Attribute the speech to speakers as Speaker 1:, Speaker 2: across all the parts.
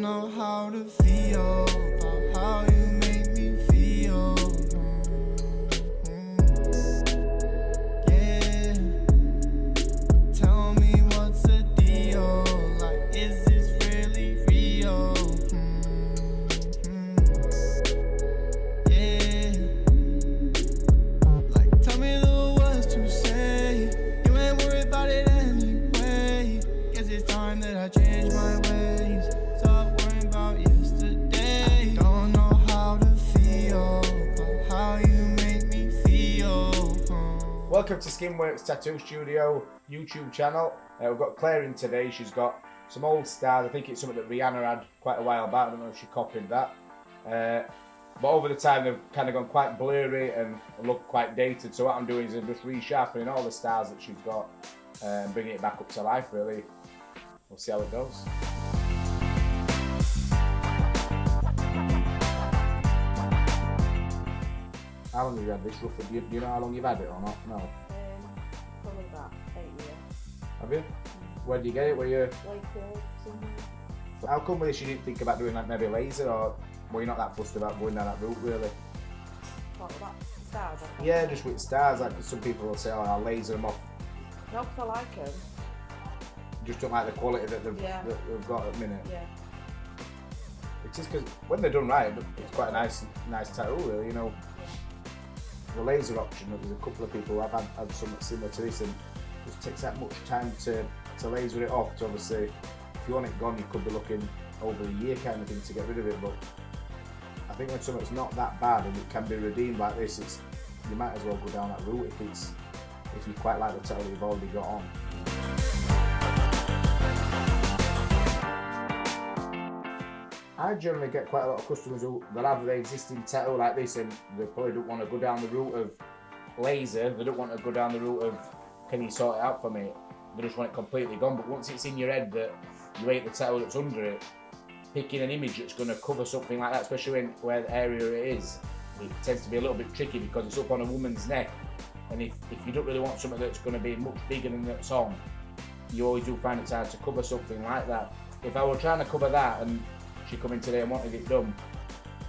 Speaker 1: know how to feel about how you make me feel. Yeah. Tell me what's the deal? Like, is this really real? Yeah. Like, tell me the words to say. You ain't worried about it anyway. Guess it's time that I change my ways. Stop worrying about yesterday. I don't know how to feel about how you make me feel.
Speaker 2: Welcome to Skinworks Tattoo Studio YouTube channel. We've got Claire in today. She's got some old stars. I think it's something that Rihanna had quite a while back. I don't know if she copied that. But over the time they've kind of gone quite blurry and look quite dated. So what I'm doing is I'm just resharpening all the stars that she's got and bringing it back up to life really. We'll see how it goes. How long have you had this roughly? Do you know how long you've had it or not? No.
Speaker 3: Probably about 8 years.
Speaker 2: Have you? Where did you get it? Were you?
Speaker 3: Wakefield, somewhere.
Speaker 2: How come with this you didn't think about doing like maybe laser, or were you not that fussed about going down that route really?
Speaker 3: What about stars? I think?
Speaker 2: Yeah, just with stars, like some people will say, oh, I'll laser them off.
Speaker 3: No, 'cause I like them.
Speaker 2: Just don't like the quality that they've,
Speaker 3: Yeah.
Speaker 2: that they've got at the minute.
Speaker 3: Yeah.
Speaker 2: It's just because when they're done right, it's quite a nice tattoo really, you know. The laser option, there's a couple of people who have had something similar to this, and it just takes that much time to laser it off. So obviously, if you want it gone, you could be looking over a year kind of thing to get rid of it. But I think when something's not that bad and it can be redeemed like this, you might as well go down that route if you quite like the tattoo you've already got on. I generally get quite a lot of customers who they'll have the existing tattoo like this and they probably don't want to go down the route of laser, they don't want to go down the route of can you sort it out for me, they just want it completely gone. But once it's in your head that you hate the tattoo that's under it, picking an image that's going to cover something like that, especially where the area it is, it tends to be a little bit tricky because it's up on a woman's neck, and if you don't really want something that's going to be much bigger than that's on, you always do find it's hard to cover something like that. If I were trying to cover that and she come in today and wanted it done,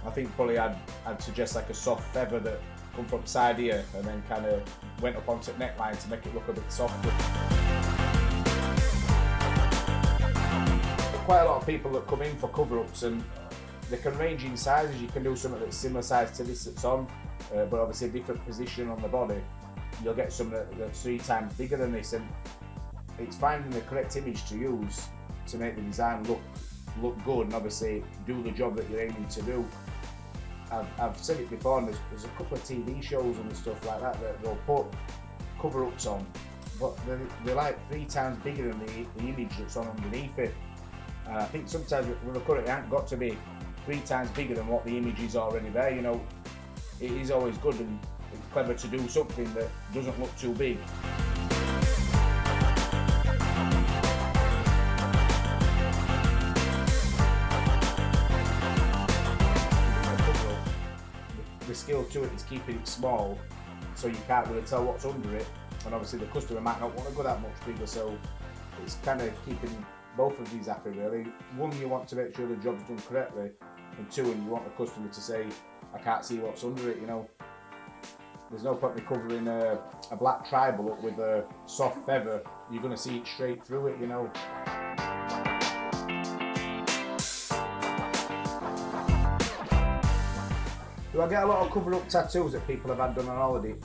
Speaker 2: I think probably I'd suggest like a soft feather that come from side here and then kind of went up onto the neckline to make it look a bit softer. Quite a lot of people that come in for cover-ups and they can range in sizes. You can do something that's similar size to this that's on, but obviously a different position on the body. You'll get something that's 3 times bigger than this, and it's finding the correct image to use to make the design look good and obviously do the job that you're aiming to do. I've said it before, and there's a couple of TV shows and stuff like that they'll put cover-ups on, but they're like 3 times bigger than the image that's on underneath it. I think sometimes with a cover, it ain't got to be 3 times bigger than what the image is already there. You know, it is always good and it's clever to do something that doesn't look too big. The skill to it is keeping it small, so you can't really tell what's under it, and obviously the customer might not want to go that much bigger, so it's kind of keeping both of these happy really. One, you want to make sure the job's done correctly, and 2, and you want the customer to say, I can't see what's under it, you know. There's no point in covering a black tribal up with a soft feather, you're going to see it straight through it, you know. Do I get a lot of cover-up tattoos that people have had done on holiday?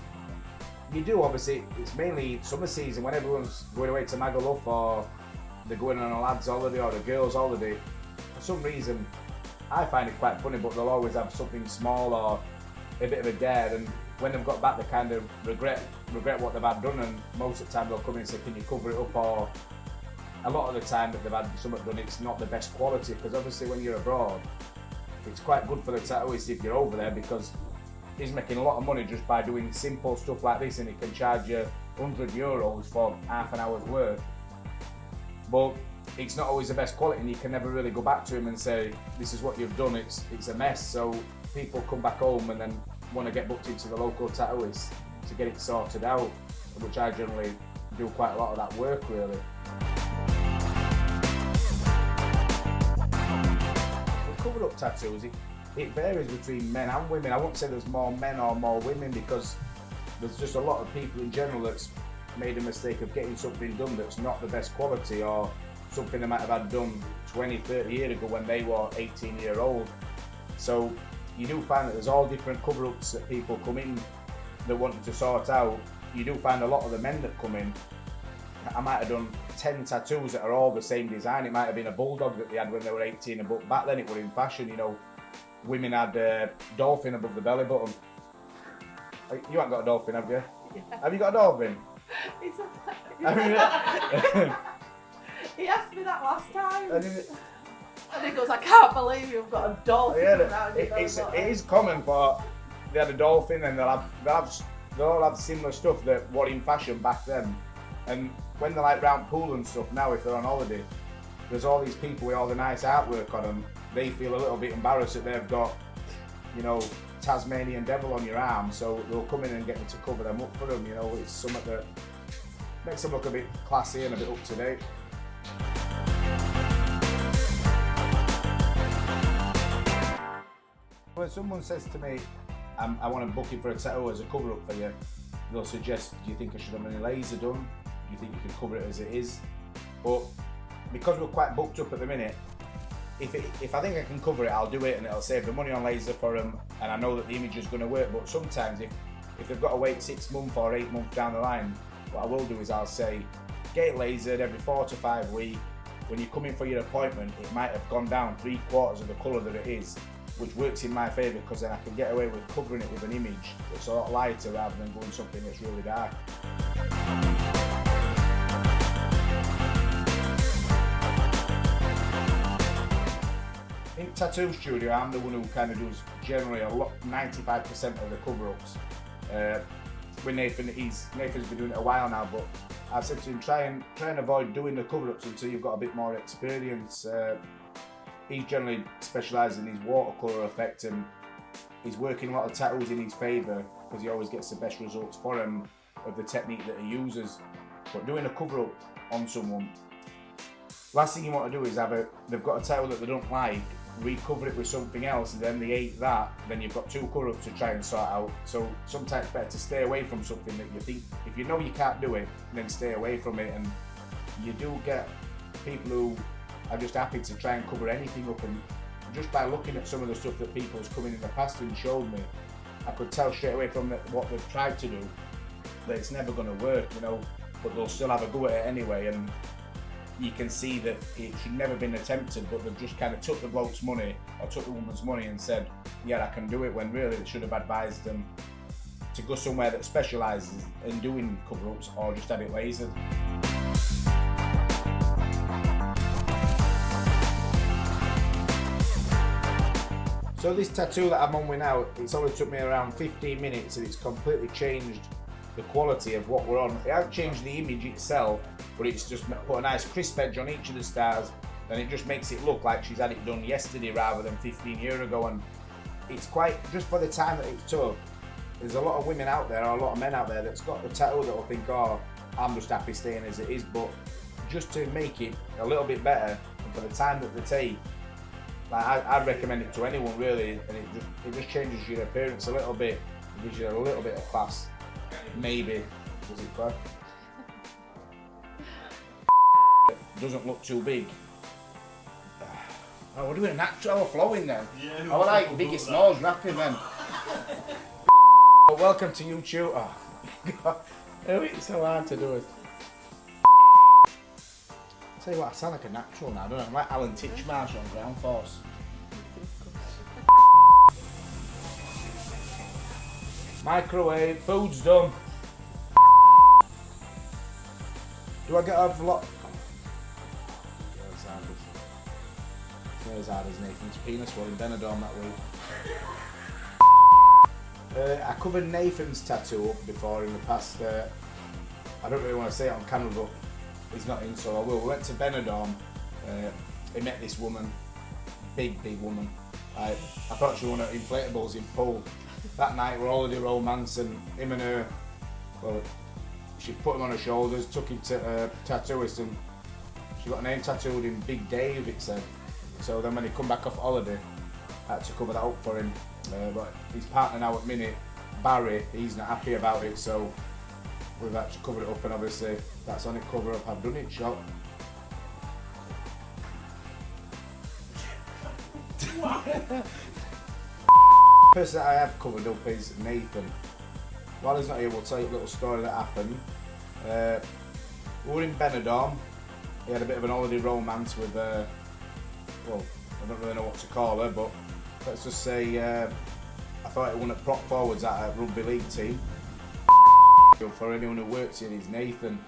Speaker 2: You do, obviously. It's mainly summer season when everyone's going away to Magaluf, or they're going on a lad's holiday or a girl's holiday. For some reason, I find it quite funny, but they'll always have something small or a bit of a dare, and when they've got back they kind of regret what they've had done, and most of the time they'll come in and say, can you cover it up? Or a lot of the time that they've had something done, it's not the best quality, because obviously when you're abroad, it's quite good for the tattooist if you're over there, because he's making a lot of money just by doing simple stuff like this, and he can charge you €100 for half an hour's work. But it's not always the best quality, and you can never really go back to him and say, this is what you've done, it's a mess. So people come back home and then want to get booked into the local tattooist to get it sorted out, which I generally do quite a lot of that work really. cover-up tattoos, it varies between men and women. I wouldn't say there's more men or more women because there's just a lot of people in general that's made a mistake of getting something done that's not the best quality, or something they might have had done 20, 30 years ago when they were 18 years old. So you do find that there's all different cover-ups that people come in that wanting to sort out. You do find a lot of the men that come in, I might have done 10 tattoos that are all the same design. It might have been a bulldog that they had when they were 18, but back then it was in fashion, you know. Women had a dolphin above the belly button. You haven't got a dolphin, have you?
Speaker 3: Yeah.
Speaker 2: Have you got a dolphin?
Speaker 3: It's
Speaker 2: I
Speaker 3: he asked me that last time.
Speaker 2: mean,
Speaker 3: And he goes, I can't believe you've got a dolphin
Speaker 2: yeah,
Speaker 3: around your
Speaker 2: it
Speaker 3: belly
Speaker 2: is common for they had a dolphin, and they'll all have similar stuff that were in fashion back then. And when they're like round pool and stuff now, if they're on holiday, there's all these people with all the nice artwork on them. They feel a little bit embarrassed that they've got, you know, Tasmanian devil on your arm, so they'll come in and get me to cover them up for them. You know, it's something that makes them look a bit classy and a bit up to date. When someone says to me, I want to book you for a tattoo as a cover up for you, they'll suggest, do you think I should have any laser done? Do you think you can cover it as it is? But because we're quite booked up at the minute, if I think I can cover it, I'll do it, and it'll save the money on laser for them, and I know that the image is going to work. But sometimes if they've got to wait 6 months or 8 months down the line, what I will do is I'll say, get it lasered every 4 to 5 weeks. When you come in for your appointment, it might have gone down 3/4 of the colour that it is, which works in my favour, because then I can get away with covering it with an image that's a lot lighter rather than going something that's really dark. In tattoo studio, I'm the one who kind of does generally 95% of the cover-ups. With Nathan, Nathan's been doing it a while now, but I've said to him, try and avoid doing the cover-ups until you've got a bit more experience. He's generally specialises in his watercolour effect, and he's working a lot of tattoos in his favour because he always gets the best results for him of the technique that he uses. But doing a cover-up on someone, last thing you want to do is they've got a tattoo that they don't like, recover it with something else, and then they hate that, then you've got 2 cover-ups to try and sort out. So sometimes it's better to stay away from something that you think, if you know you can't do it, then stay away from it. And you do get people who are just happy to try and cover anything up, and just by looking at some of the stuff that people's come in the past and showed me, I could tell straight away from what they've tried to do that it's never going to work, you know, but they'll still have a go at it anyway. And you can see that it should never been attempted, but they've just kind of took the bloke's money or took the woman's money and said, yeah, I can do it, when really they should have advised them to go somewhere that specialises in doing cover-ups or just have it lasered. So this tattoo that I'm on with now, it's only took me around 15 minutes, and it's completely changed the quality of what we're on. It hasn't changed the image itself, but it's just put a nice crisp edge on each of the stars, and it just makes it look like she's had it done yesterday rather than 15 years ago. And it's quite, just for the time that it took, there's a lot of women out there, or a lot of men out there that's got the tattoo that will think, oh, I'm just happy staying as it is. But just to make it a little bit better, and for the time that they take, like, I'd recommend it to anyone really, and it just changes your appearance a little bit, it gives you a little bit of class. Maybe. Does it crack? Doesn't look too big. Oh, we're doing a natural flowing then.
Speaker 4: Yeah,
Speaker 2: I would like biggest smalls rapping then. Welcome to YouTube. Oh, God. It's so hard to do it. Tell you what, I sound like a natural now, don't I? I'm like Alan Titchmarsh on Ground Force. Microwave, food's done. Do I get a lot? It's not as hard as Nathan's penis was in Benidorm that week. I covered Nathan's tattoo up before in the past. I don't really want to say it on camera, but he's not in, so I will. We went to Benidorm. He met this woman, big woman. I thought she wanted inflatables in pool. That night we're holiday romance, and him and her, well, she put him on her shoulders, took him to a tattooist, and she got a name tattooed in Big Dave, it said. So then when he come back off holiday, I had to cover that up for him. But his partner now at minute, Barry, he's not happy about it, so we've had to cover it up, and obviously that's on it, cover up. I've done it, shot. Person that I have covered up is Nathan. While he's not here, we'll tell you a little story that happened. We were in Benidorm. He had a bit of an holiday romance with, well, I don't really know what to call her, but let's just say I thought he won at prop forwards at a rugby league team. For anyone who works here, he's Nathan.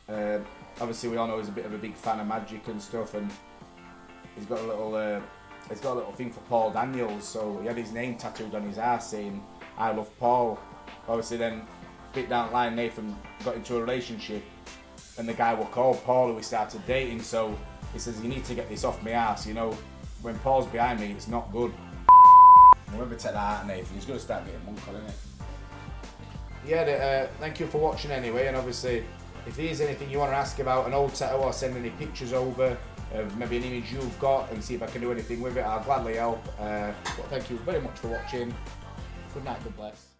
Speaker 2: Obviously, we all know he's a bit of a big fan of magic and stuff, and he's got a little thing for Paul Daniels. So he had his name tattooed on his arse saying, "I love Paul." Obviously, then a bit down the line, Nathan got into a relationship, and the guy was called Paul, who we started dating. So he says, "You need to get this off my arse. You know, when Paul's behind me, it's not good."
Speaker 4: Whoever take that out, Nathan, he's going to start getting monk on, isn't it?
Speaker 2: Yeah, thank you for watching anyway, and obviously if there's anything you want to ask about an old tattoo or send any pictures over of maybe an image you've got and see if I can do anything with it, I'll gladly help. But thank you very much for watching. Good night, God bless.